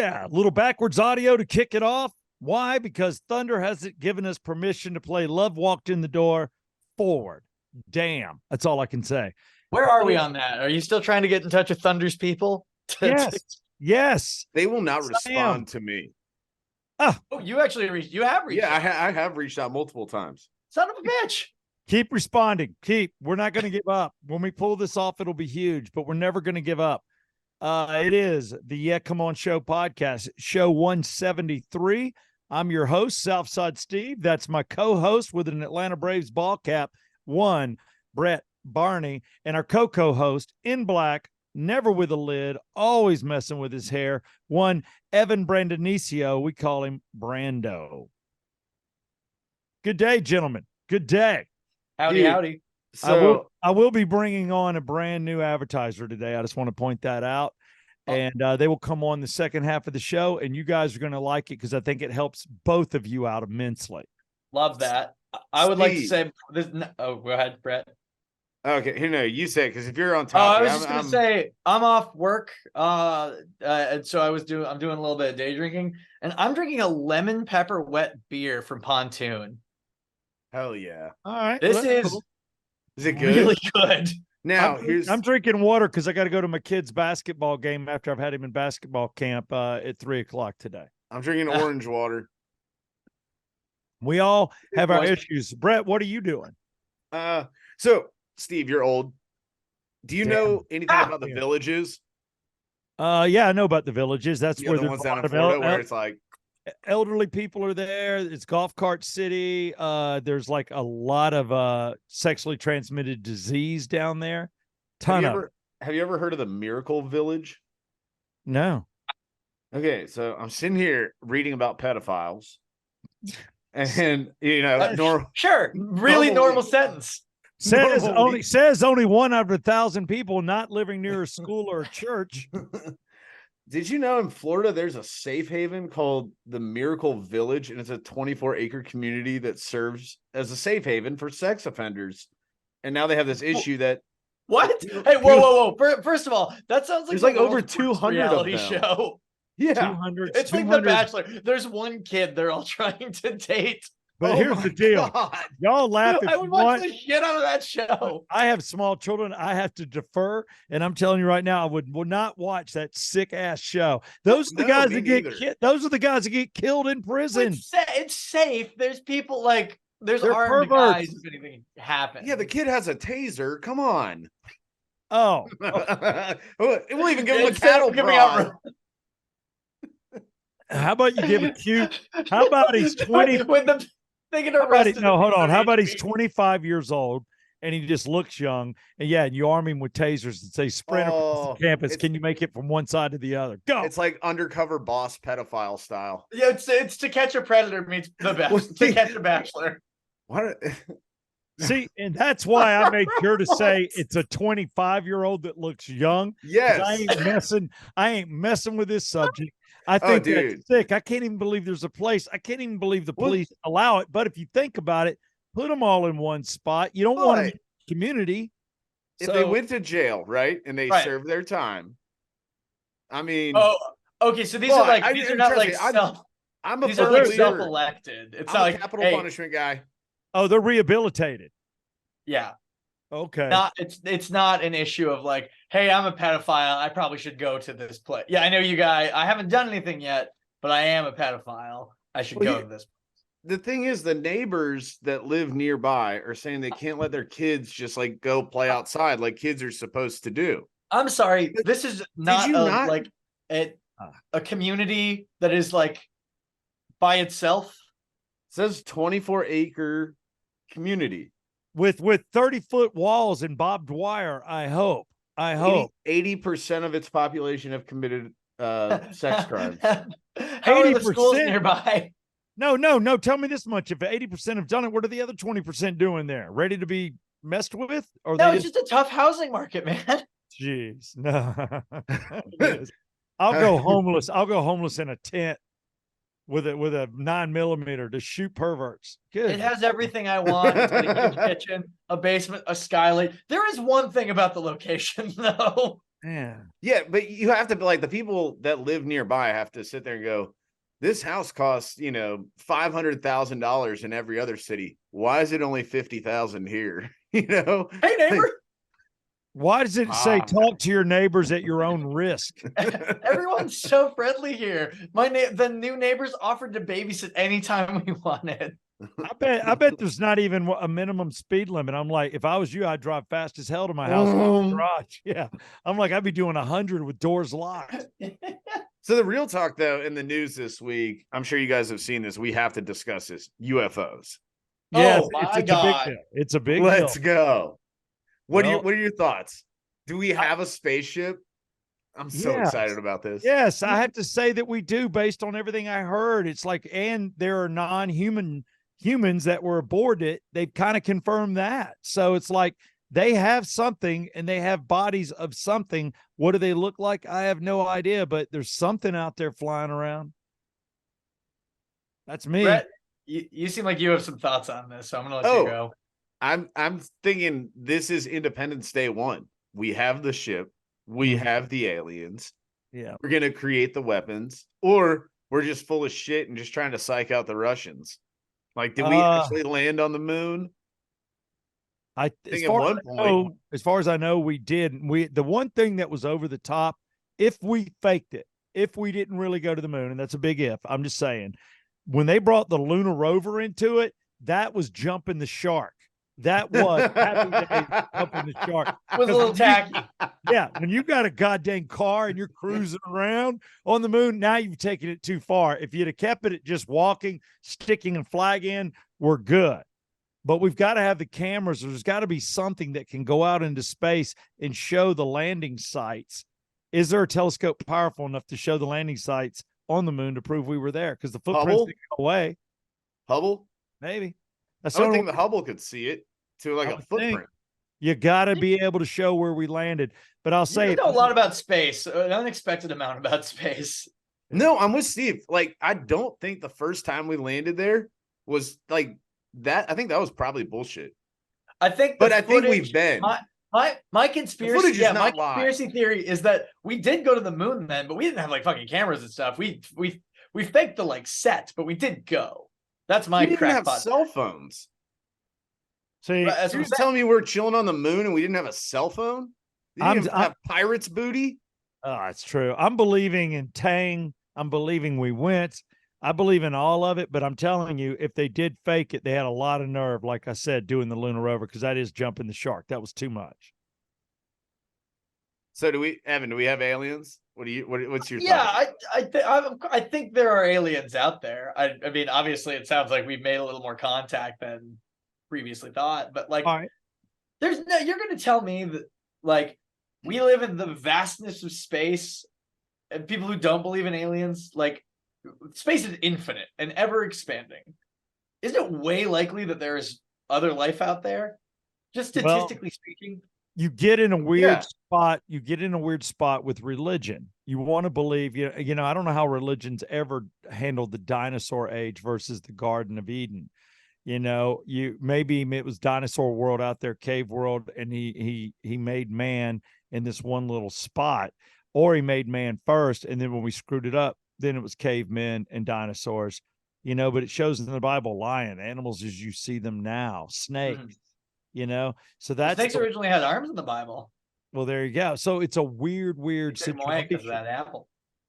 Yeah, a little backwards audio to kick it off. Why? Because Thunder hasn't given us permission to play Love Walked in the Door forward. Damn. That's all I can say. Where are we on that? Are you still trying to get in touch with Thunder's people? Yes. Yes. They will not respond to me. Oh, you actually reached. You have reached. Yeah, out. I have reached out multiple times. Son of a bitch. Keep responding. We're not going to give up. When we pull this off, it'll be huge, but we're never going to give up. It is the Yeah Come On Show podcast, show 173. I'm your host, Southside Steve. That's my co-host with an Atlanta Braves ball cap, one, Brett Barney, and our co-host in black, never with a lid, always messing with his hair, one, Evan Brandonicio. We call him Brando. Good day, gentlemen. Good day. Howdy, howdy. So I will be bringing on a brand new advertiser today. I just want to point that out. And they will come on the second half of the show, and you guys are going to like it because I think it helps both of you out immensely. Love that. I would like to say this. Oh, go ahead, Brett. Okay, no, you say it because if you're on Oh, top, I was just gonna say I'm off work. And so I'm doing a little bit of day drinking, and I'm drinking a lemon pepper wet beer from Pontoon. Hell yeah! All right, This is cool. Is it good? Really good. Now I'm drinking water because I got to go to my kid's basketball game after I've had him in basketball camp at 3:00 today. I'm drinking orange water. We all have our issues. Brett, what are you doing? So Steve, you're old. Do you know anything about the villages? Yeah, I know about the villages. That's where the ones down in Florida where it's like elderly people are there. It's golf cart city. There's like a lot of sexually transmitted disease down there. Have you ever heard of the Miracle Village? No. Okay, so I'm sitting here reading about pedophiles, and normal sentence. Says only 1 out of 1,000 people not living near a school or a church. Did you know in Florida there's a safe haven called the Miracle Village, and it's a 24-acre community that serves as a safe haven for sex offenders. And now they have this issue that what? Hey, whoa! First of all, that sounds like there's like over 200 reality of them. Show. Yeah, 200. It's like The Bachelor. There's one kid they're all trying to date. But here's the deal. God. Y'all laugh if I would watch the shit out of that show. I have small children. I have to defer. And I'm telling you right now, I would not watch that sick ass show. Those are the guys that get those are the guys that get killed in prison. It's safe. There's people like there's armed guys if anything happens. Yeah, the kid has a taser. Come on. Oh. It will even give him a cattle prod. How about you give a cute? How about he's 20? Hold on. How about he's 25 years old and he just looks young? And you arm him with tasers and say, sprint across the campus. Can you make it from one side to the other? Go. It's like undercover boss pedophile style. Yeah, it's To Catch a Predator meets The Bachelor. To Catch a Bachelor. What? See, and that's why I made sure to say it's a 25-year-old that looks young. Yes. I ain't messing with this subject. I think that's sick. I can't even believe there's a place. I can't even believe the police allow it. But if you think about it, put them all in one spot. You don't want a community. If they went to jail, right, and they served their time, I mean. Oh, okay. So these are like these are not like self. These are like self-elected. It's not like capital punishment guy. Oh, they're rehabilitated. Yeah. Okay. It's not an issue of like, hey, I'm a pedophile. I probably should go to this place. Yeah, I know you guys. I haven't done anything yet, but I am a pedophile. I should go to this. The thing is, the neighbors that live nearby are saying they can't let their kids just like go play outside like kids are supposed to do. I'm sorry. This is not like a community that is like by itself. It says 24-acre community. With 30-foot walls and barbed wire, I hope. 80% of its population have committed sex crimes. How are the schools nearby? No. Tell me this much. If 80% have done it, what are the other 20% doing there? Ready to be messed with? Or no, it's just a tough housing market, man. Jeez. No. I'll go homeless. I'll go homeless in a tent with a 9mm to shoot perverts. Good. It has everything I want. It's got a kitchen, a basement, a skylight. There is one thing about the location, though. Man. Yeah, but you have to, like, the people that live nearby have to sit there and go, this house costs, $500,000 in every other city. Why is it only 50,000 here? Hey, neighbor. Why does it say talk to your neighbors at your own risk? Everyone's so friendly here. The new neighbors offered to babysit anytime we wanted. I bet there's not even a minimum speed limit. I'm like, if I was you, I'd drive fast as hell to my house garage. Yeah. I'm like, I'd be doing 100 with doors locked. So the real talk, though, in the news this week, I'm sure you guys have seen this. We have to discuss this. UFOs. Yeah, Oh my God. It's a big Let's deal. go. What Well, are your thoughts? Do we have a spaceship? I'm so excited about this. Yes, I have to say that we do, based on everything I heard. It's like, and there are humans that were aboard it. They've kind of confirmed that. So it's like they have something and they have bodies of something. What do they look like? I have no idea, but there's something out there flying around. That's me. Brett, you seem like you have some thoughts on this, so I'm gonna let you go. I'm thinking this is Independence Day 1. We have the ship, we have the aliens. Yeah. We're gonna create the weapons, or we're just full of shit and just trying to psych out the Russians. Like, did we actually land on the moon? I think at one point, as far as I know, we did. The one thing that was over the top, if we faked it, if we didn't really go to the moon, and that's a big if, I'm just saying, when they brought the lunar rover into it, that was jumping the shark. That was Happy Days jumping the shark. Was a little tacky. Yeah, when you got a goddamn car and you're cruising around on the moon, now you've taken it too far. If you'd have kept it at just walking, sticking a flag in, we're good. But we've got to have the cameras. There's got to be something that can go out into space and show the landing sites. Is there a telescope powerful enough to show the landing sites on the moon to prove we were there? Because the footprints didn't go away. Hubble? Maybe. I don't think the Hubble could see it to like a footprint. You got to be able to show where we landed. But I'll say you know a lot about space, an unexpected amount about space. No, I'm with Steve. Like, I don't think the first time we landed there was like that. I think that was probably bullshit. I think we've been. My conspiracy theory is that we did go to the moon then, but we didn't have like fucking cameras and stuff. We faked the like set, but we did go. That's my crackpot. We didn't have cell phones. So you're telling me we're chilling on the moon and we didn't have a cell phone? You didn't have pirates booty? Oh, that's true. I'm believing in Tang. I'm believing we went. I believe in all of it, but I'm telling you, if they did fake it, they had a lot of nerve, like I said, doing the lunar rover, because that is jumping the shark. That was too much. So Evan, do we have aliens? What's your thought? I think there are aliens out there. I mean, obviously it sounds like we've made a little more contact than previously thought, but like you're going to tell me that like we live in the vastness of space, and people who don't believe in aliens, like, space is infinite and ever expanding. Isn't it way likely that there's other life out there? Just statistically speaking. You get in a weird spot. You get in a weird spot with religion. You want to believe, you know, I don't know how religion's ever handled the dinosaur age versus the Garden of Eden. You know, maybe it was dinosaur world out there, cave world, and he made man in this one little spot, or he made man first, and then when we screwed it up, then it was cavemen and dinosaurs. You know, but it shows in the Bible, lion, animals as you see them now, snakes. You know, so that's snakes originally had arms in the Bible. Well, there you go. So it's a weird situation. Because of that apple.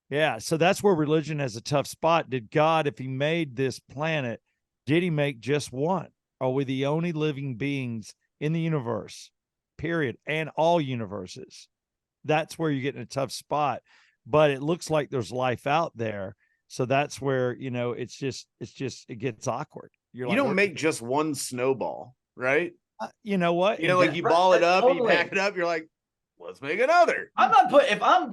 Yeah, so that's where religion has a tough spot. Did God, if he made this planet, did he make just one? Are we the only living beings in the universe, period, and all universes? That's where you get in a tough spot. But it looks like there's life out there. So that's where, you know, it gets awkward. You don't make just one snowball, right? You know what? You know, like you ball it up, you pack it up, you're like, let's make another. I'm not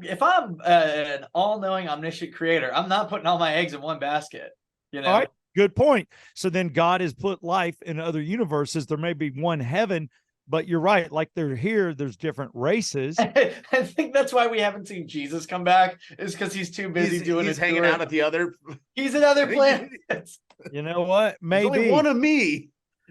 if I'm an all-knowing omniscient creator, I'm not putting all my eggs in one basket. You know, all right, good point. So then God has put life in other universes. There may be one heaven, but you're right. Like they're here, there's different races. I think that's why we haven't seen Jesus come back, is because he's too busy he's hanging out at the other. He's in other planets. You know what? Maybe there's only one of me.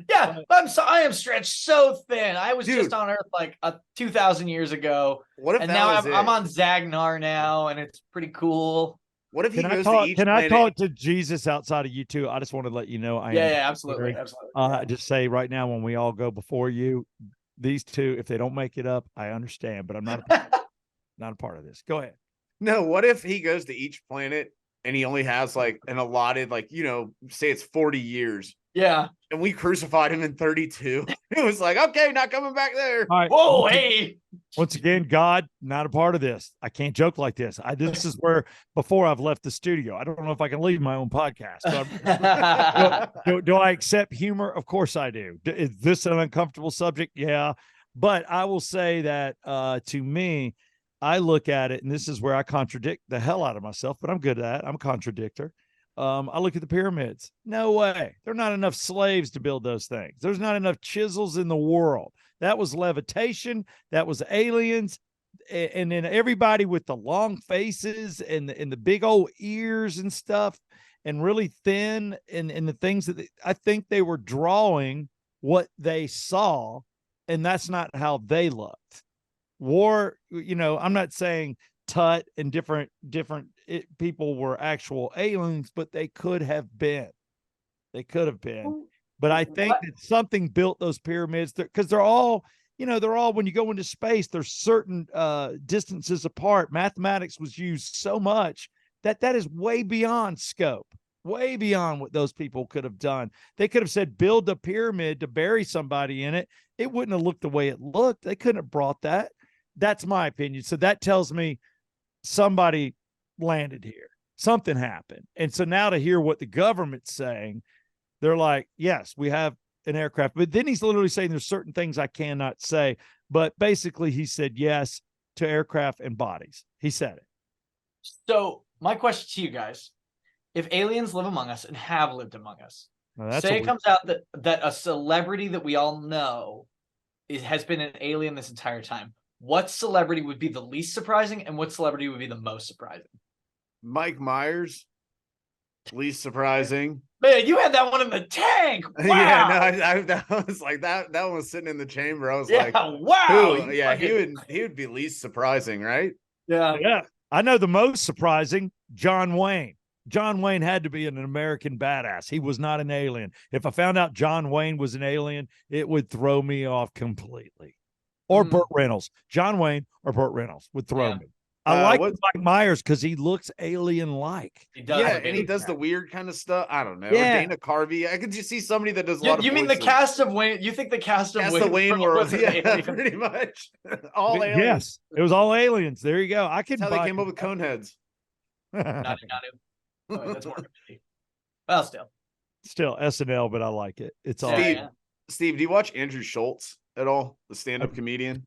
Yeah, I am stretched so thin. I was just on Earth like 2,000 years ago. What if and that now was I'm on Zagnar now, and it's pretty cool. What if he goes to each Can planet? I talk to Jesus outside of you too? I just want to let you know I am. Yeah, absolutely. Absolutely. Just say right now when we all go before you, these two, if they don't make it up, I understand, but I'm not not a part of this. Go ahead. No, what if he goes to each planet and he only has like an allotted, like, say it's 40 years. Yeah. And we crucified him in 32. It was like, okay, not coming back there. All right. Whoa, hey. Once again, God, not a part of this. I can't joke like this. This is where before I've left the studio. I don't know if I can leave my own podcast. Do I accept humor? Of course I do. Is this an uncomfortable subject? Yeah. But I will say that to me, I look at it, and this is where I contradict the hell out of myself, but I'm good at that. I'm a contradictor. I look at the pyramids. No way. There are not enough slaves to build those things. There's not enough chisels in the world. That was levitation. That was aliens. And then everybody with the long faces and the big old ears and stuff and really thin and the things that I think they were drawing what they saw, and that's not how they looked. War, I'm not saying Tut and different people were actual aliens, but they could have been. They could have been. But I think that something built those pyramids because they're all, when you go into space, there's certain distances apart. Mathematics was used so much that is way beyond scope, way beyond what those people could have done. They could have said, build a pyramid to bury somebody in it. It wouldn't have looked the way it looked. They couldn't have brought that. That's my opinion. So that tells me somebody landed here. Something happened. And so now to hear what the government's saying, they're like, yes, we have an aircraft. But then he's literally saying there's certain things I cannot say. But basically he said yes to aircraft and bodies. He said it. So my question to you guys, if aliens live among us and have lived among us, say it comes out that a celebrity that we all know has been an alien this entire time, what celebrity would be the least surprising and what celebrity would be the most surprising? Mike Myers, least surprising. Man, you had that one in the tank. Wow. Yeah, no, that was like that one was sitting in the chamber. I was like, wow. Yeah, he would be least surprising, right? Yeah. I know the most surprising, John Wayne. John Wayne had to be an American badass. He was not an alien. If I found out John Wayne was an alien, it would throw me off completely. Or Burt Reynolds. John Wayne or Burt Reynolds would throw me. I like Mike Myers because he looks alien-like. He does. Yeah, and he does the weird kind of stuff. I don't know. Yeah. Dana Carvey. I could just see somebody that does a lot of. You mean the cast of Wayne? You think the cast of Wayne World? Yeah, pretty much. All aliens. Yes, it was all aliens. There you go. I could. That's how they came up with Coneheads. Not that's more. Well, still SNL, but I like it. It's all. Steve, do you watch Andrew Schultz at all? The stand-up comedian.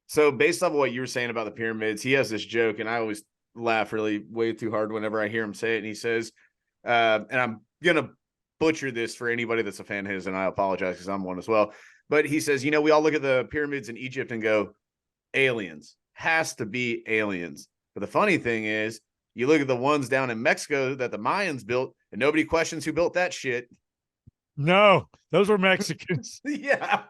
So based off of what you were saying about the pyramids, he has this joke, and I always laugh really way too hard whenever I hear him say it. And he says, and I'm gonna butcher this for anybody that's a fan of his, and I apologize because I'm one as well. But he says, we all look at the pyramids in Egypt and go, aliens. Has to be aliens. But the funny thing is, you look at the ones down in Mexico that the Mayans built, and nobody questions who built that shit. No, those were Mexicans. Yeah.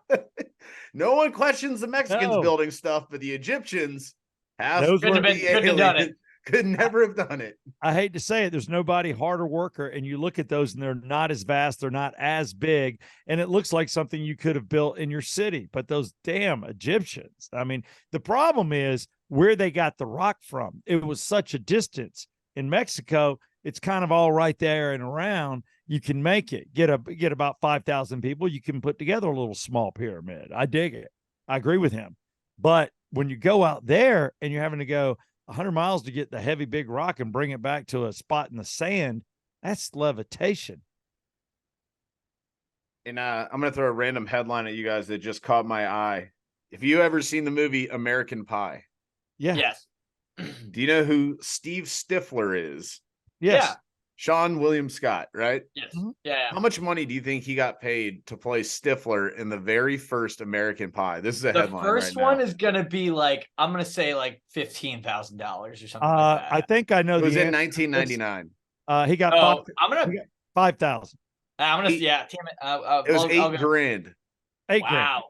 No one questions the Mexicans building stuff, but the Egyptians couldn't have done it. Could never have done it. I hate to say it. There's nobody harder worker, and you look at those and they're not as vast. They're not as big. And it looks like something you could have built in your city, but those damn Egyptians. I mean, the problem is where they got the rock from. It was such a distance. In Mexico, it's kind of all right there and around. You can make it. Get about 5,000 people. You can put together a little small pyramid. I dig it. I agree with him. But when you go out there and you're having to go 100 miles to get the heavy big rock and bring it back to a spot in the sand, that's levitation. And I'm going to throw a random headline at you guys that just caught my eye. Have you ever seen the movie American Pie? Yeah. Yes. Do you know who Steve Stifler is? Yes. Yeah. Sean William Scott, right? Yes. Yeah. How much money do you think he got paid to play Stifler in the very first American Pie? This is a headline. The first one is gonna be like, I'm gonna say like $15,000 or something like that. I think I know. It was in 1999. He got I'm gonna 5,000. I'm gonna, yeah, damn it. It was I'll $8 grand. $8 grand. Wow.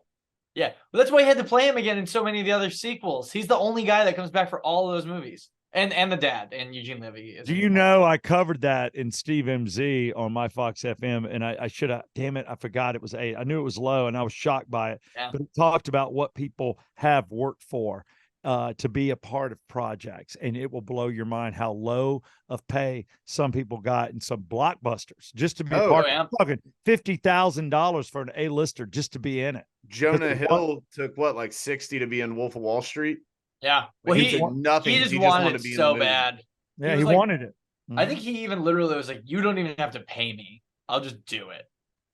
Yeah, well, that's why he had to play him again in so many of the other sequels. He's the only guy that comes back for all of those movies, and the dad and Eugene Levy. Do you know I covered that in Steve MZ on my Fox FM, and I should have. Damn it, I forgot it was 8. I knew it was low, and I was shocked by it. Yeah. But it talked about what people have worked for to be a part of projects, and it will blow your mind how low of pay some people got in some blockbusters just to be part of. Talking $50,000 for an A-lister just to be in it. Jonah Hill took what, like 60 to be in Wolf of Wall Street? Yeah, well, he took nothing. He just wanted it so bad. Yeah, he wanted it. I think he even literally was like, "You don't even have to pay me. I'll just do it."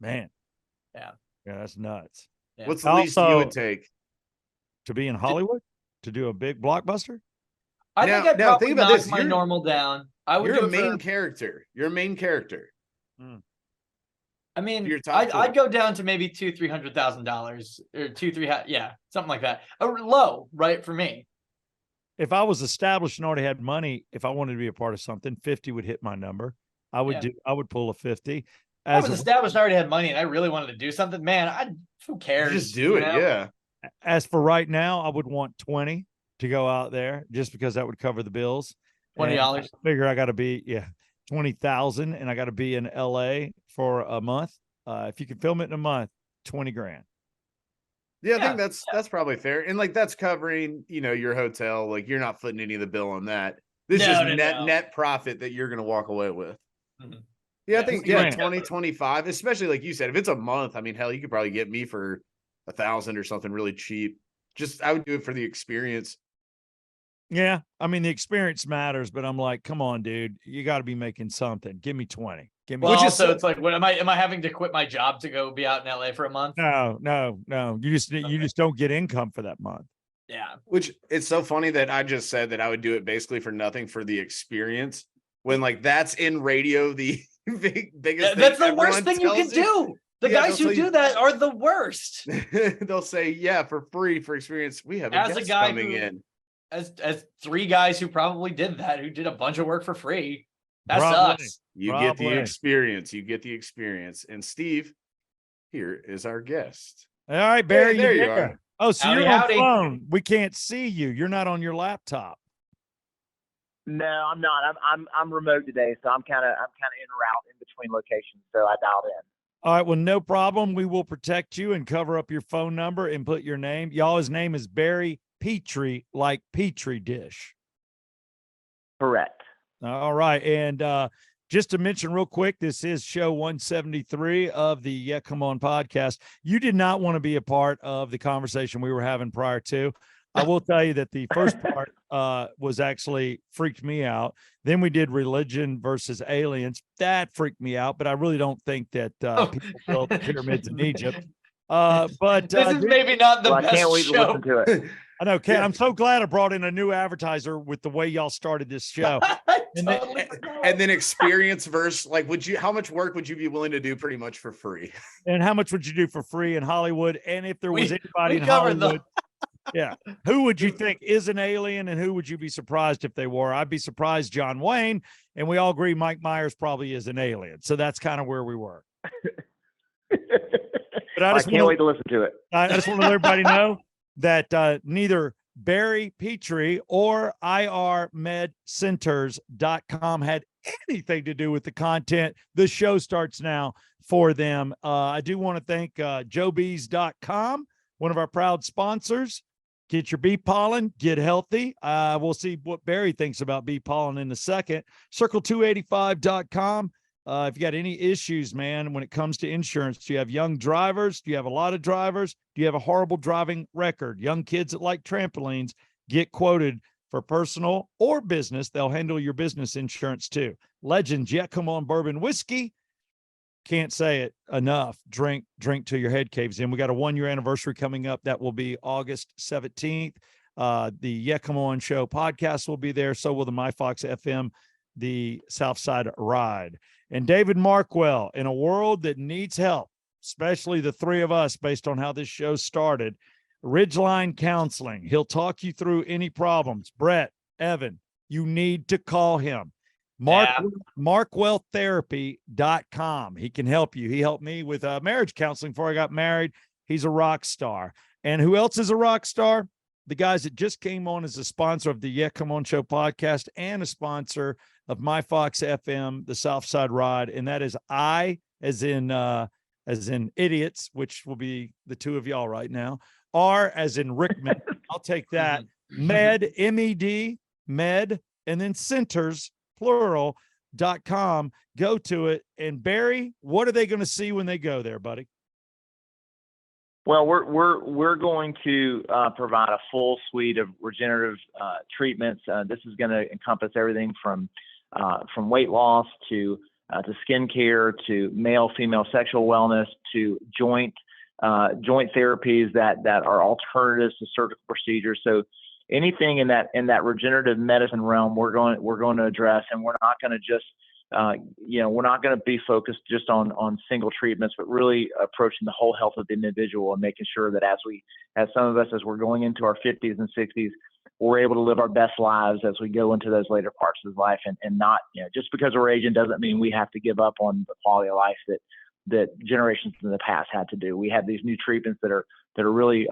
Man. Yeah. Yeah, that's nuts. Yeah. What's the least you would take to be in Hollywood? To do a big blockbuster? I think I'd probably knock my normal down. I would. You're a main character. You're a main character. I mean, I'd go down to maybe $200,000-$300,000 or yeah, something like that. Low, right, for me. If I was established and already had money, if I wanted to be a part of something, 50 would hit my number. I would pull a 50. I was established and I already had money and I really wanted to do something, man, who cares? Just do it, yeah. As for right now, I would want 20 to go out there just because that would cover the bills. $20. I figure I got to be 20,000 and I got to be in LA for a month. If you can film it in a month, 20 grand. Yeah, I think that's probably fair. And like that's covering, your hotel. Like you're not footing any of the bill on that. This is net profit that you're going to walk away with. Mm-hmm. Yeah, I think 2025, especially like you said, if it's a month, I mean, hell, you could probably get me for 1,000 or something really cheap. I would do it for the experience. Yeah, I mean the experience matters, but I'm like, come on, dude, you got to be making something. Give me 20. Give me. Well, also, it's like, what am I having to quit my job to go be out in LA for a month? No. You just don't get income for that month. Yeah. Which it's so funny that I just said that I would do it basically for nothing for the experience when like that's in radio the biggest. That's the worst thing you can do. The guys who do that are the worst. They'll say, for free for experience. We have a guy coming in. As 3 guys who probably did that, who did a bunch of work for free. That sucks. You get the experience. You get the experience. And Steve, here is our guest. All right, Barry. Hey, there you are. Oh, so you're on the phone. We can't see you. You're not on your laptop. No, I'm not. I'm remote today, so I'm kind of en route in between locations. So I dialed in. All right, well, no problem. We will protect you and cover up your phone number and put your name. Y'all's name is Barry Petrea, like Petri dish. Correct. All right, and just to mention real quick, this is show 173 of the Yeah Come On podcast. You did not want to be a part of the conversation we were having prior to. I will tell you that the first part was actually freaked me out. Then we did religion versus aliens. That freaked me out, but I really don't think that people built the pyramids in Egypt. But this is maybe not the best I can't wait show. to listen to it. I know, Ken. I'm so glad I brought in a new advertiser with the way y'all started this show. And then experience versus like, how much work would you be willing to do pretty much for free? And how much would you do for free in Hollywood? And if there was anybody in Hollywood, who would you think is an alien and who would you be surprised if they were? I'd be surprised John Wayne, and we all agree Mike Myers probably is an alien. So that's kind of where we were. But I can't wait to listen to it. I just want to let everybody know that neither Barry Petrea or IRMedCenters.com had anything to do with the content. The show starts now for them. I do want to thank JoeBees.com, one of our proud sponsors. Get your bee pollen, get healthy. We'll see what Barry thinks about bee pollen in a second. Circle285.com. If you got any issues, man, when it comes to insurance, do you have young drivers? Do you have a lot of drivers? Do you have a horrible driving record? Young kids that like trampolines, get quoted for personal or business. They'll handle your business insurance too. Legends, Yeah Come On Bourbon Whiskey. Can't say it enough. Drink till your head caves in. We got a 1-year anniversary coming up. That will be August 17th. The Yeah Come On Show podcast will be there. So will the MyFox FM, the Southside Ride. And David Markwell, in a world that needs help, especially the 3 of us, based on how this show started, Ridgeline Counseling. He'll talk you through any problems. Brett, Evan, you need to call him. MarkWellTherapy.com. He can help you. He helped me with marriage counseling before I got married. He's a rock star. And who else is a rock star? The guys that just came on as a sponsor of the Yeah Come On Show podcast and a sponsor of My Fox FM, the Southside Ride. And that is I, as in idiots, which will be the two of y'all right now. R as in Rickman. I'll take that. Med, M-E-D, med, and then centers, plural.com. Go to it. And Barry, what are they going to see when they go there, buddy? Well, we're going to provide a full suite of regenerative treatments. This is going to encompass everything from weight loss to skin care to male female sexual wellness to joint therapies that are alternatives to surgical procedures. So anything in that regenerative medicine realm, we're going to address, and we're not going to just we're not going to be focused just on single treatments, but really approaching the whole health of the individual and making sure that as some of us, as we're going into our 50s and 60s, we're able to live our best lives as we go into those later parts of life, and not, just because we're aging doesn't mean we have to give up on the quality of life that generations in the past had to do. We have these new treatments that are really,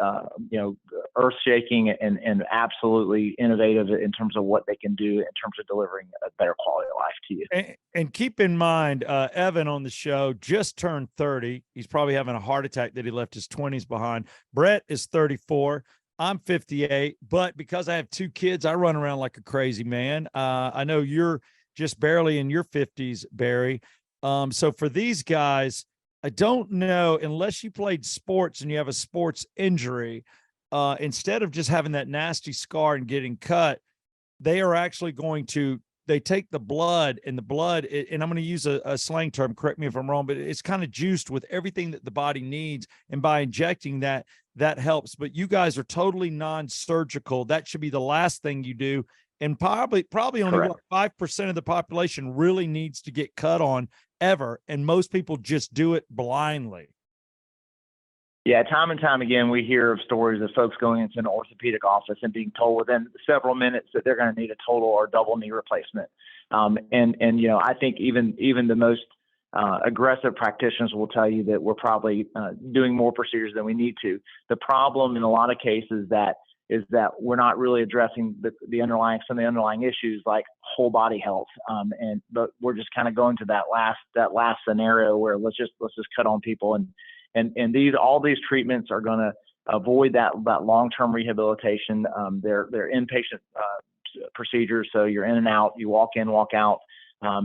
earth-shaking and absolutely innovative in terms of what they can do in terms of delivering a better quality of life to you. And keep in mind, Evan on the show just turned 30. He's probably having a heart attack that he left his 20s behind. Brett is 34. I'm 58. But because I have two kids, I run around like a crazy man. I know you're just barely in your 50s, Barry. So for these guys, I don't know, unless you played sports and you have a sports injury, instead of just having that nasty scar and getting cut, they are actually they take the blood, and I'm going to use a slang term, correct me if I'm wrong, but it's kind of juiced with everything that the body needs. And by injecting that helps. But you guys are totally non-surgical. That should be the last thing you do. And probably only 5% of the population really needs to get cut on ever. And most people just do it blindly. Yeah, time and time again, we hear of stories of folks going into an orthopedic office and being told within several minutes that they're going to need a total or double knee replacement. I think even the most aggressive practitioners will tell you that we're probably doing more procedures than we need to. The problem in a lot of cases is that we're not really addressing some of the underlying issues like whole body health. But we're just kind of going to that last scenario where let's just cut on people. And all these treatments are going to avoid that long-term rehabilitation. They're inpatient procedures. So you're in and out, you walk in, walk out. Not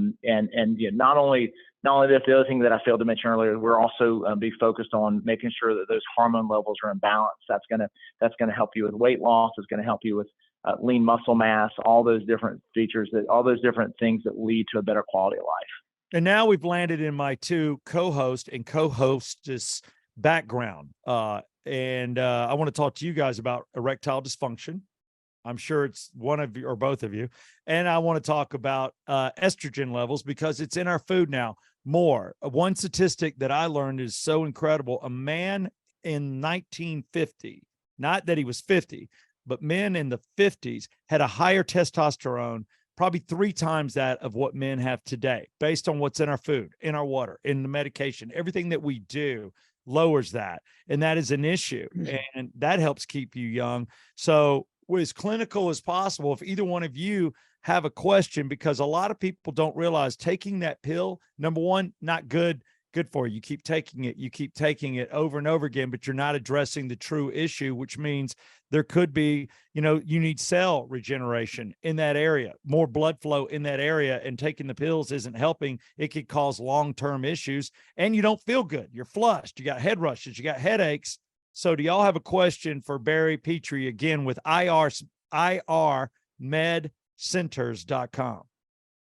only that, the other thing that I failed to mention earlier, we're also be focused on making sure that those hormone levels are in balance. That's gonna help you with weight loss. It's gonna help you with lean muscle mass. All those different features, all those different things that lead to a better quality of life. And now we've landed in my two co-host and co-hostess background, and I want to talk to you guys about erectile dysfunction. I'm sure it's one of you or both of you. And I want to talk about estrogen levels because it's in our food now more. One statistic that I learned is so incredible. A man in 1950, not that he was 50, but men in the 50s had a higher testosterone, probably 3 times that of what men have today, based on what's in our food, in our water, in the medication. Everything that we do lowers that. And that is an issue. And that helps keep you young. So as clinical as possible, if either one of you have a question, because a lot of people don't realize taking that pill, number one, not good for you. You keep taking it over and over again, but you're not addressing the true issue, which means there could be, you need cell regeneration in that area, more blood flow in that area, and taking the pills isn't helping. It could cause long-term issues, and you don't feel good. You're flushed. You got head rushes. You got headaches. So do y'all have a question for Barry Petrea, again, with irmedcenters.com?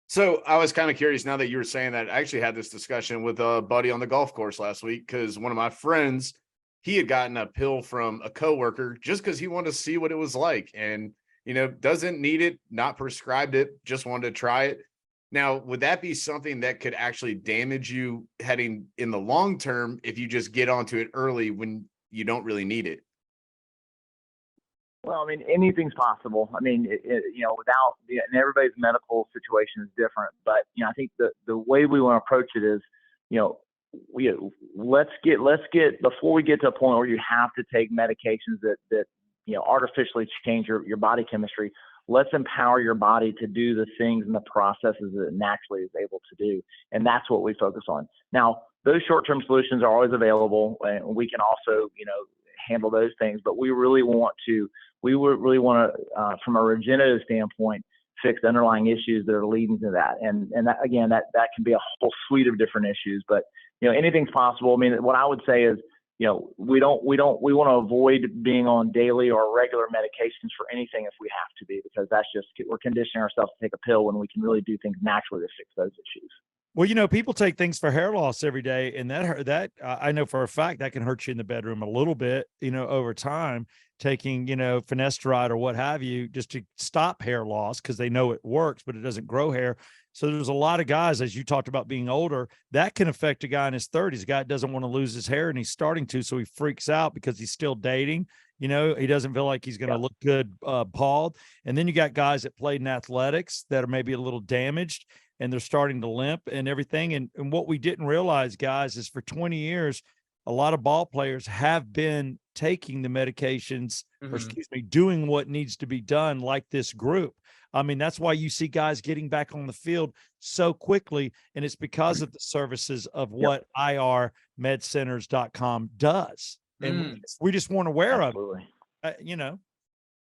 So I was kind of curious, now that you were saying that, I actually had this discussion with a buddy on the golf course last week, because one of my friends, he had gotten a pill from a coworker just because he wanted to see what it was like, and, doesn't need it, not prescribed it, just wanted to try it. Now, would that be something that could actually damage you heading in the long term if you just get onto it early when you don't really need it? Well, I mean, anything's possible. I mean, without and everybody's medical situation is different, but I think the way we want to approach it is, let's get before we get to a point where you have to take medications that artificially change your body chemistry. Let's empower your body to do the things and the processes that it naturally is able to do, and that's what we focus on. Now, those short-term solutions are always available, and we can also handle those things. But we really want to, from a regenerative standpoint, fix the underlying issues that are leading to that. And that, again, that can be a whole suite of different issues, but anything's possible. I mean, what I would say is, we want to avoid being on daily or regular medications for anything if we have to be, because that's just, we're conditioning ourselves to take a pill when we can really do things naturally to fix those issues. Well, people take things for hair loss every day, and that I know for a fact that can hurt you in the bedroom a little bit, over time, taking, finasteride or what have you, just to stop hair loss because they know it works, but it doesn't grow hair. So there's a lot of guys, as you talked about being older, that can affect a guy in his 30s. A guy doesn't want to lose his hair and he's starting to, so he freaks out because he's still dating. He doesn't feel like he's going to look good bald. And then you got guys that played in athletics that are maybe a little damaged and they're starting to limp and everything. And what we didn't realize, guys, is for 20 years, a lot of ball players have been taking the medications, or doing what needs to be done, like this group. I mean, that's why you see guys getting back on the field so quickly. And it's because of the services of what irmedcenters.com does. And we just weren't aware of it.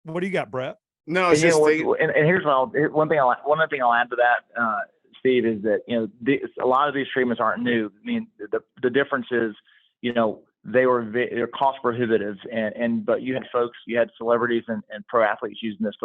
What do you got, Brett? No, it's just and here's one thing I'll add to that, Steve, is that a lot of these treatments aren't new. I mean, the difference is they're cost prohibitive, but you had celebrities and pro athletes using this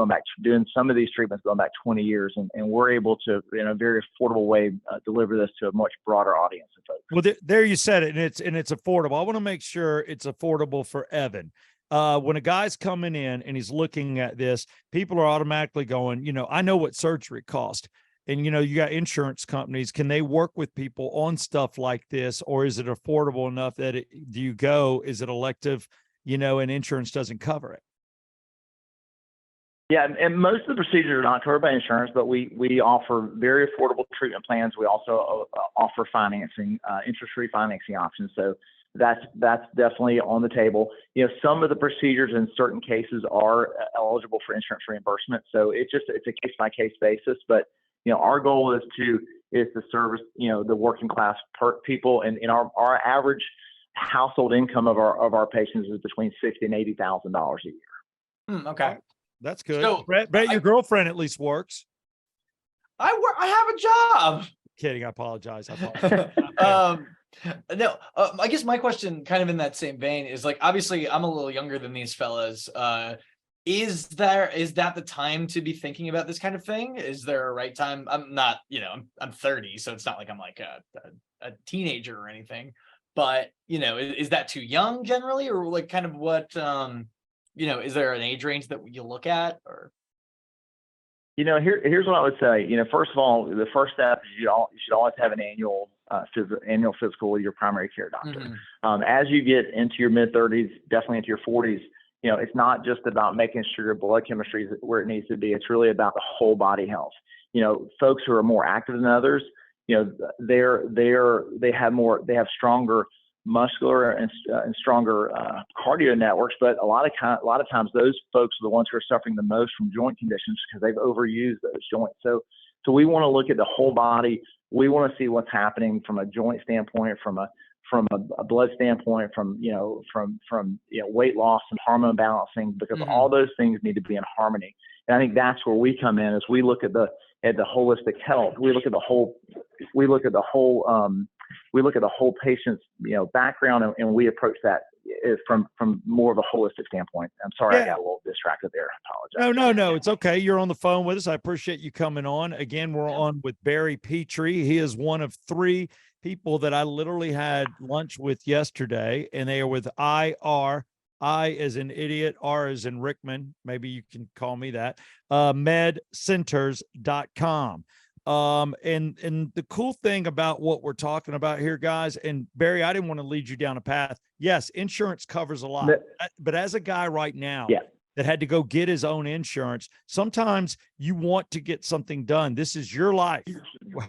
doing some of these treatments going back 20 years, and we're able to in a very affordable way deliver this to a much broader audience of folks. Well, there you said it, and it's affordable. I want to make sure it's affordable for Evan. When a guy's coming in and he's looking at this, people are automatically going, I know what surgery cost. And, you got insurance companies. Can they work with people on stuff like this? Or is it affordable enough that is it elective, and insurance doesn't cover it? Yeah. And most of the procedures are not covered by insurance, but we offer very affordable treatment plans. We also offer financing, interest-free financing options. So that's definitely on the table. Some of the procedures in certain cases are eligible for insurance reimbursement. So it's a case-by-case basis, but our goal is to service, the working class people, and our average household income of our patients is between $60,000 and $80,000 a year. Okay, that's good. So, Brett, your girlfriend at least works. I have a job. Kidding. I apologize. No, I guess my question, kind of in that same vein, is like, obviously I'm a little younger than these fellas. Is that the time to be thinking about this kind of thing? Is there a right time? I'm not, I'm 30, so it's not like I'm like a teenager or anything, but is that too young generally, or like kind of what, is there an age range that you look at, or? Here's what I would say. First of all, the first step is you should always have an annual physical with your primary care doctor. As you get into your mid-30s, definitely into your 40s, it's not just about making sure your blood chemistry is where it needs to be. It's really about the whole body health. Folks who are more active than others, they have stronger muscular and stronger cardio networks, but a lot of times those folks are the ones who are suffering the most from joint conditions because they've overused those joints. So we want to look at the whole body. We want to see what's happening from a joint standpoint, from a blood standpoint, from weight loss and hormone balancing, because all those things need to be in harmony. And I think that's where we come in, as we look at the holistic health. We look at the whole patient's background, and we approach that from more of a holistic standpoint. I'm sorry, I got a little distracted there. I apologize. No, it's okay. You're on the phone with us. I appreciate you coming on. Again, we're on with Barry Petrea. He is one of 3 people that I literally had lunch with yesterday, and they are with IR. I as in idiot, R as in Rickman. Maybe you can call me that. Medcenters.com. And the cool thing about what we're talking about here, guys, and Barry, I didn't want to lead you down a path. Yes, insurance covers a lot, but as a guy right now that had to go get his own insurance. Sometimes you want to get something done. This is your life.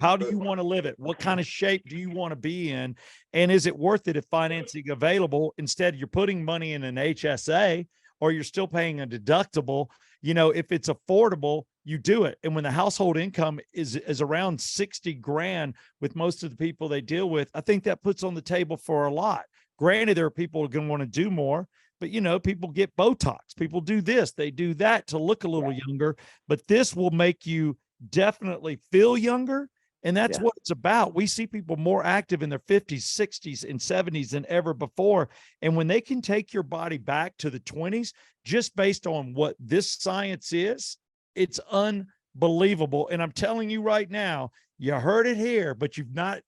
How do you want to live it? What kind of shape do you want to be in? And is it worth it if financing available? Instead, you're putting money in an HSA, or you're still paying a deductible. You know, if it's affordable, you do it. And when the household income is around 60 grand with most of the people they deal with, I think that puts on the table for a lot. Granted, there are people who are going to want to do more, but you know, people get Botox, people do this, they do that to look a little younger, but this will make you definitely feel younger. And that's what it's about. We see people more active in their 50s, 60s, and 70s than ever before. And when they can take your body back to the 20s, just based on what this science is, it's unbelievable. And I'm telling you right now, you heard it here, but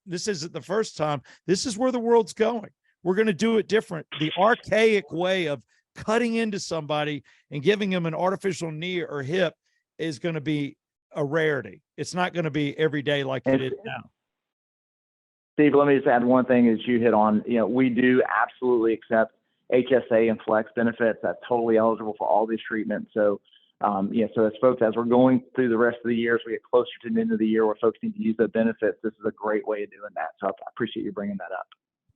this isn't the first time. This is where the world's going. We're going to do it different. The archaic way of cutting into somebody and giving them an artificial knee or hip is going to be a rarity. It's not going to be every day like it is now. Steve, let me just add one thing as you hit on. You know, we do absolutely accept HSA and flex benefits. That's totally eligible for all these treatments. So, so as folks, as we're going through the rest of the year, as we get closer to the end of the year where folks need to use the benefits, this is a great way of doing that. So I appreciate you bringing that up.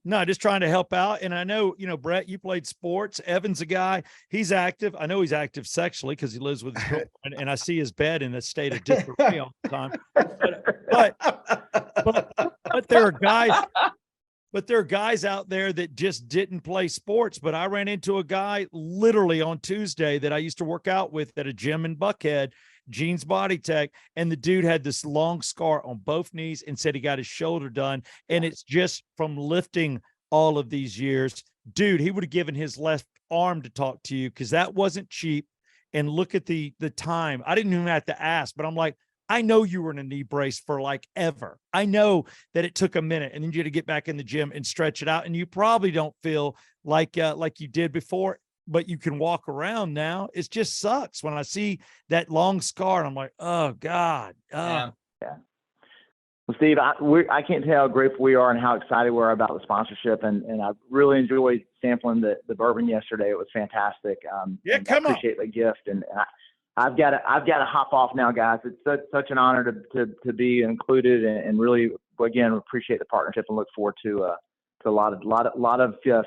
No, just trying to help out. And I know, you know, Brett, you played sports. Evan's a guy, he's active. I know he's active sexually because he lives with his girlfriend, and I see his bed in a state of disarray all the time. But there are guys out there that just didn't play sports. But I ran into a guy literally on Tuesday that I used to work out with at a gym in Buckhead, Gene's Body Tech, and the dude had this long scar on both knees and said he got his shoulder done, and it's just from lifting all of these years. Dude, he would have given his left arm to talk to you because that wasn't cheap. And look at the time. I didn't even have to ask, but I'm like, I know you were in a knee brace for like ever. I know that it took a minute, and then you had to get back in the gym and stretch it out, and you probably don't feel like you did before, but you can walk around now. It just sucks when I see that long scar, and I'm like, oh God. Yeah. Well, Steve, I can't tell how grateful we are and how excited we are about the sponsorship. And I really enjoyed sampling the bourbon yesterday. It was fantastic. I appreciate the gift. And I've got to hop off now, guys. It's such an honor to be included, and really, again, appreciate the partnership and look forward to a lot of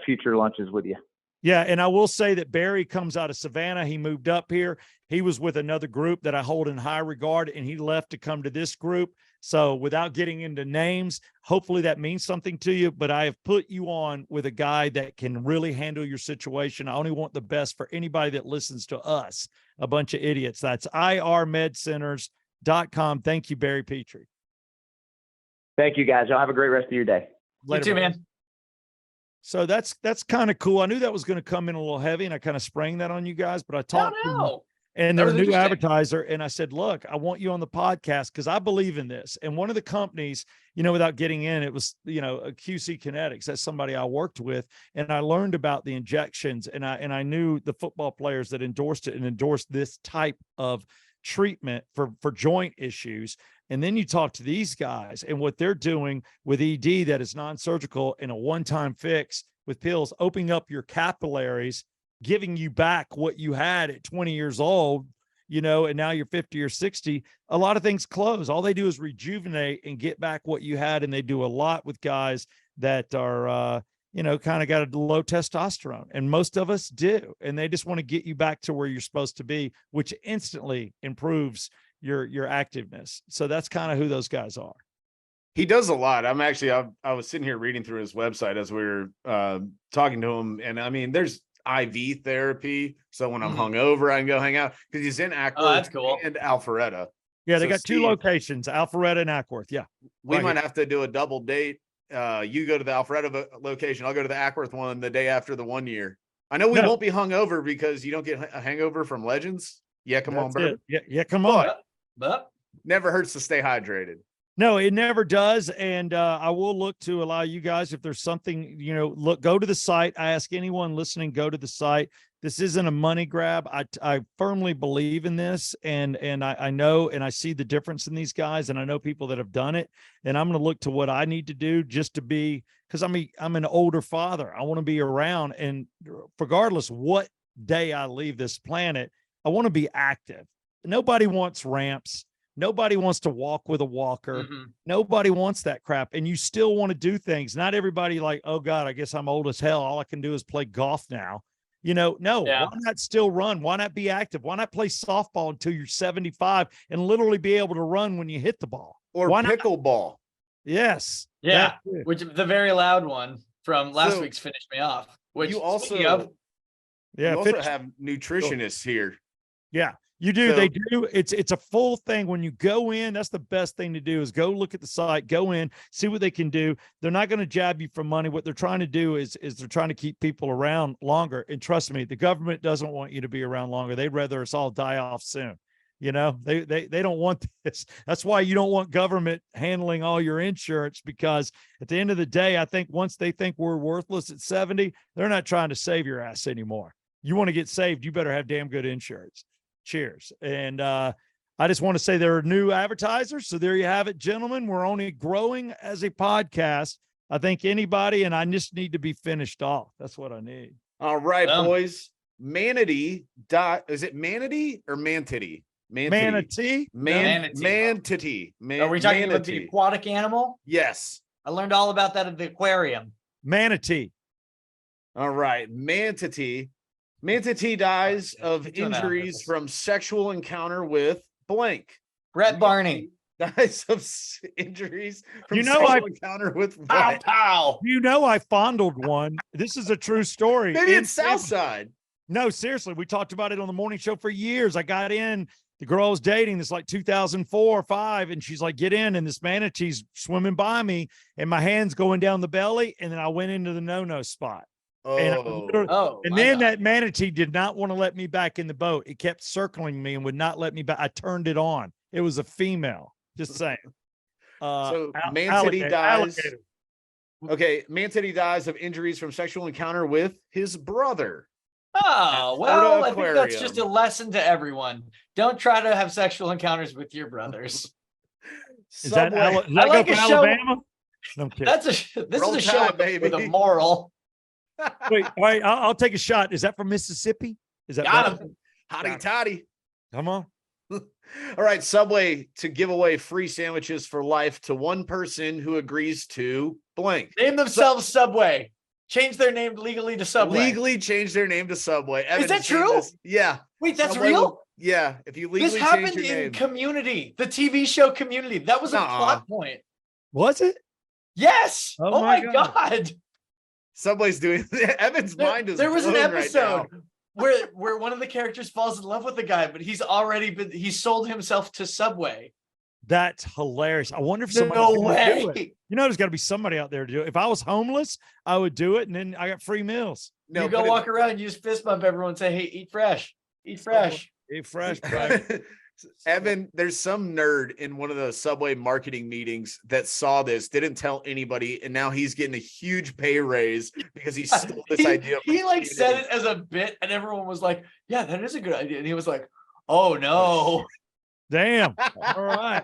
future lunches with you. Yeah, and I will say that Barry comes out of Savannah. He moved up here. He was with another group that I hold in high regard, and he left to come to this group. So without getting into names, hopefully that means something to you, but I have put you on with a guy that can really handle your situation. I only want the best for anybody that listens to us, a bunch of idiots. That's irmedcenters.com. Thank you, Barry Petrea. Thank you, guys. Y'all have a great rest of your day. Later, you too, man. So that's kind of cool. I knew that was going to come in a little heavy, and I kind of sprang that on you guys, but I talked to them, and they're a new advertiser. And I said, look, I want you on the podcast because I believe in this. And one of the companies, you know, without getting in, it was, you know, a QC Kinetics. That's somebody I worked with, and I learned about the injections, and I knew the football players that endorsed it and endorsed this type of treatment for joint issues. And then you talk to these guys and what they're doing with ED that is non-surgical and a one-time fix with pills, opening up your capillaries, giving you back what you had at 20 years old, you know, and now you're 50 or 60. A lot of things close. All they do is rejuvenate and get back what you had. And they do a lot with guys that are, you know, kind of got a low testosterone, and most of us do. And they just want to get you back to where you're supposed to be, which instantly improves your activeness. So that's kind of who those guys are. He does a lot. I was sitting here reading through his website as we were talking to him. And I mean, there's IV therapy. So when I'm hungover, I can go hang out, because he's in Ackworth that's cool. and Alpharetta. Yeah, they got two locations, Alpharetta and Ackworth. Yeah. We might have to do a double date. You go to the Alpharetta location. I'll go to the Ackworth one the day after the 1 year. I know we won't be hungover because you don't get a hangover from Legends. Yeah, come on, bro. Yeah, come on. But never hurts to stay hydrated. No, it never does. And I will look to allow you guys, if there's something, you know, go to the site. I ask anyone listening, go to the site. This isn't a money grab. I firmly believe in this, and I know, and I see the difference in these guys, and I know people that have done it, and I'm going to look to what I need to do just to be, because I'm an older father. I want to be around, and regardless what day I leave this planet, I want to be active. Nobody wants ramps. Nobody wants to walk with a walker. Nobody wants that crap. And you still want to do things. Not everybody like, oh God, I guess I'm old as hell. All I can do is play golf now. No, why not still run? Why not be active? Why not play softball until you're 75 and literally be able to run when you hit the ball? Or why pickleball. Not? Yes. Yeah. Which the very loud one from last week's Finish Me Off. Which you also, have nutritionists here. Yeah. You do. They do. It's a full thing. When you go in, that's the best thing to do is go look at the site, go in, see what they can do. They're not going to jab you for money. What they're trying to do is they're trying to keep people around longer. And trust me, the government doesn't want you to be around longer. They'd rather us all die off soon. They don't want this. That's why you don't want government handling all your insurance, because at the end of the day, I think once they think we're worthless at 70, they're not trying to save your ass anymore. You want to get saved, you better have damn good insurance. Cheers. And I just want to say there are new advertisers. So there you have it, gentlemen. We're only growing as a podcast. I think anybody, and I just need to be finished off. That's what I need. All right, boys. Manatee. Is it manatee or mantity? Manatee. Mantity. Are we talking about the aquatic animal? Yes. I learned all about that at the aquarium. Manatee. All right. Manatee. Manatee dies of injuries from sexual encounter with blank. Brett Barney dies of injuries from sexual encounter with what? Pow. I fondled one. This is a true story. Maybe it's Southside. No, seriously. We talked about it on the morning show for years. I got in, the girl I was dating, this like 2004 or 5, and she's like, get in, and this manatee's swimming by me, and my hand's going down the belly, and then I went into the no-no spot. That manatee did not want to let me back in the boat. It kept circling me and would not let me back. I turned it on. It was a female. Just saying. Manatee dies. Okay, Manatee dies of injuries from sexual encounter with his brother. Oh, well, I think that's just a lesson to everyone. Don't try to have sexual encounters with your brothers. Is that Alabama? No, this is a show with a moral. Wait, all right, I'll take a shot. Is that from Mississippi? Is that got him? Hotty toddy. Come on. All right, Subway to give away free sandwiches for life to one person who agrees to blank. Name themselves Subway. Change their name legally to Subway. Legally change their name to Subway. Is that true? Yeah. Wait, that's Subway real? Yeah. If you legally this happened change your in name. Community, the TV show Community. That was a plot point. Was it? Yes. Oh my God. Subway's doing Evan's mind is there was an episode right where one of the characters falls in love with the guy, but he sold himself to Subway. That's hilarious. I wonder if somebody do it. There's got to be somebody out there to do it. If I was homeless, I would do it, and then I got free meals. No, you go walk around and you just fist bump everyone and say, hey, eat fresh. Eat fresh. Eat fresh, bro. Evan, there's some nerd in one of the Subway marketing meetings that saw this, didn't tell anybody, and now he's getting a huge pay raise because he stole this idea. He said it as a bit, and everyone was like, yeah, that is a good idea. And he was like, oh no. Damn. All right.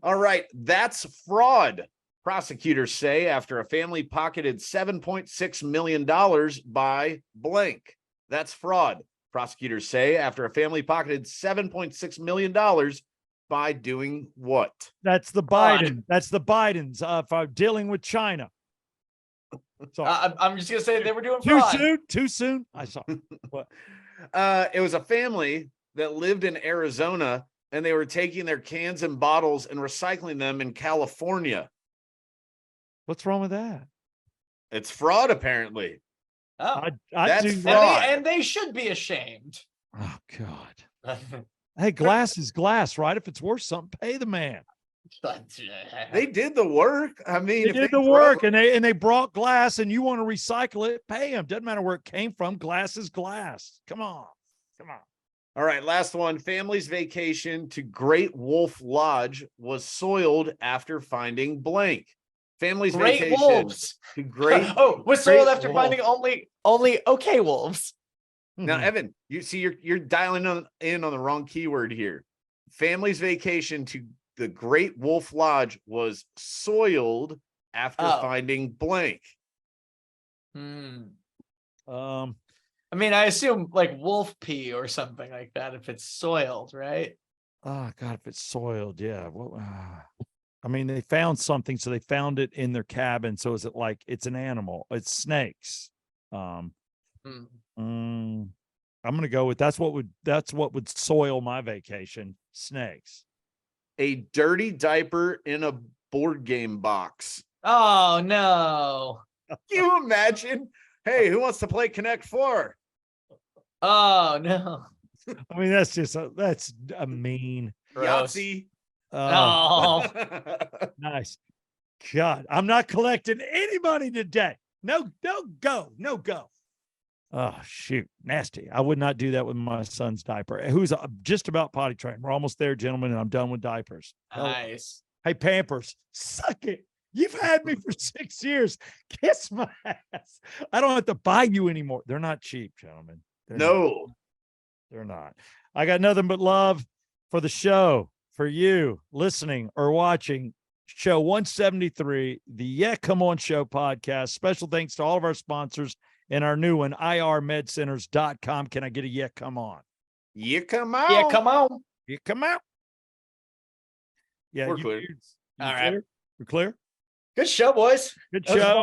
All right. That's fraud. Prosecutors say after a family pocketed $7.6 million by blank. That's fraud. Prosecutors say after a family pocketed $7.6 million by doing what? That's the Biden. That's the Bidens for dealing with China. So I'm just gonna say they were doing too fraud. Too soon. I saw. What? It was a family that lived in Arizona, and they were taking their cans and bottles and recycling them in California. What's wrong with that? It's fraud, apparently. Oh, that's fraud. And they should be ashamed. Oh God. Hey, glass is glass, right? If it's worth something, pay the man. They did the work. I mean, they did the work, and they brought glass, and you want to recycle it, pay them. Doesn't matter where it came from. Glass is glass. Come on. All right, last one. Family's vacation to Great Wolf Lodge was soiled after finding blank. Family's vacation wolves. To Great was soiled after finding only okay wolves. Now, Evan, you see you're dialing in on the wrong keyword here. Family's vacation to the Great Wolf Lodge was soiled after finding blank. I I mean, I assume like wolf pee or something like that if it's soiled, right? Oh God, if it's soiled, yeah. Well, I mean, they found something, so they found it in their cabin. So is it like it's an animal? It's snakes. I'm gonna go with that's what would soil my vacation. Snakes. A dirty diaper in a board game box. Oh no. Can you imagine? Hey, who wants to play Connect 4? Oh no. I mean, that's a mean. Yahtzee. Oh. Nice. God, I'm not collecting any money today. No go. Oh, shoot. Nasty. I would not do that with my son's diaper, who's just about potty trained. We're almost there, gentlemen, and I'm done with diapers. Nice. Hey, Pampers, suck it. You've had me for 6 years. Kiss my ass. I don't have to buy you anymore. They're not cheap, gentlemen. They're not. I got nothing but love for the show, for you listening or watching. Show 173, the Yeah Come On Show podcast. Special thanks to all of our sponsors and our new one, irmedcenters.com. Can I get a yeah, come on? Yeah, come on. Yeah, come on. Yeah, come out. Yeah, We're clear. You All clear? right. We're clear? Good show, boys. Good That was show.